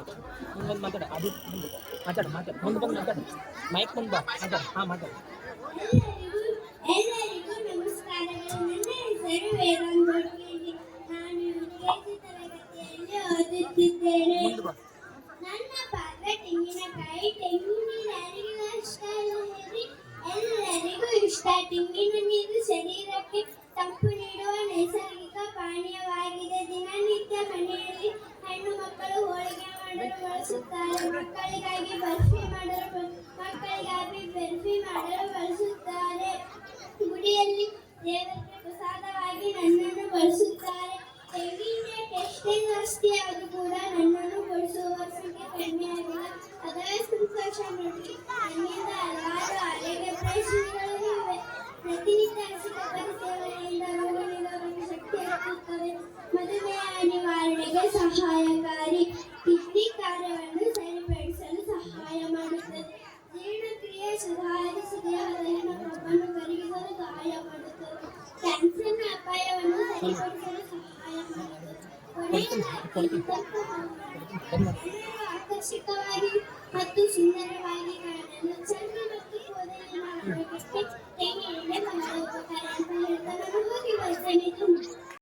ಮುಂದೆ ಬಂದು ಮಾತಾಡ. ಅದು ಮಾತಾಡು ಮಾತಾಡು. ಮುಂದೆ ಬಂದು ಮಾತಾಡು. ಮೈಕ್ ಮುಂದೆ ಬಾ ಮಾತಾಡು. ಹಾಂ ಮಾತಾಡು. ಎಲ್ಲರಿಗೂ ನಮಸ್ಕಾರಗಳು. ನನ್ನ ಹೆಸರು ವೇದಾಂತ ಕೆಜಿ. ನಾನು ಕೆಜಿ ತರಗತಿಯಲ್ಲಿ ಓದುತ್ತಿದ್ದೇನೆ. ಮುಂದೆ ಬಾ. ನನ್ನ ಪಾತ್ರ ತೆಂಗಿನಕಾಯಿ. ತೆಂಗಿನ ಯಾರಿಗೂ ಇಷ್ಟ ಇಲ್ಲ ಹೇಳಿ? ಎಲ್ಲರಿಗೂ ಇಷ್ಟ. ತೆಂಗಿನ ನೀರು ಶರೀರಕ್ಕೆ ತಂಪು ನೀಡುವ ನೈಸರ್ಗಿಕ ಪಾನೀಯವಾಗಿದೆ. ದಿನನಿತ್ಯ ಮನೆಯಲ್ಲಿ ಹೆಣ್ಣು ಮಕ್ಕಳು ಹೋಳಿಗೆ ಮಾಡಲು ಬಳಸುತ್ತಾರೆ. ಮಕ್ಕಳಿಗಾಗಿ ಬರ್ಫಿ ಮಾಡಲು ಬಳಸುತ್ತಾರೆ. ಗುಡಿಯಲ್ಲಿ ದೇವರಿಗೆ ಪ್ರಸಾದವಾಗಿ ನನ್ನನ್ನು ಬಳಸುತ್ತಾರೆ. ತೆಂಗಿನ ಎಷ್ಟೇ ಜಾಸ್ತಿ ಆದರೂ ಕೂಡ ನನ್ನನ್ನು ಬಳಸುವ ಸಂಖ್ಯೆ ಕಡಿಮೆಯಾಗಿಲ್ಲ. ಅದರ ಸಂತೋಷ ನೋಡಿ. ನನ್ನಿಂದ ಹಲವಾರು ಆರೋಗ್ಯ ಪ್ರಯೋಜನಗಳು ಇವೆ. ಪ್ರತಿನಿತ್ಯ ಹಸಿ ಕೊಬ್ಬರಿ ಸೇವನೆಯಿಂದ ರೋಗ ನಿರೋಧಕ ಶಕ್ತಿ ಹೆಚ್ಚುತ್ತದೆ. ಮಧುಮೇಹ ನಿವಾರಣೆಗೆ ಸಹಾಯಕಾರಿ. ಕಿಡ್ನಿ ಕಾರ್ಯವನ್ನು ಸರಿಪಡಿಸಲು ಸಹಾಯ ಮಾಡುತ್ತದೆ. ಜೀರ್ಣಕ್ರಿಯೆ ಸುಧಾರಿಸಿ ದೇಹದಲ್ಲಿನ ಕೊಬ್ಬನ್ನು ಕರಗಿಸಲು ಸಹಾಯ ಮಾಡುತ್ತದೆ. ಕ್ಯಾನ್ಸರ್ನ ಅಪಾಯವನ್ನು ಸರಿಪಡಿಸಲು ಸಹಾಯ ಮಾಡುತ್ತದೆ. ಆಕರ್ಷಕವಾಗಿ ಮತ್ತು ಸುಂದರವಾಗಿ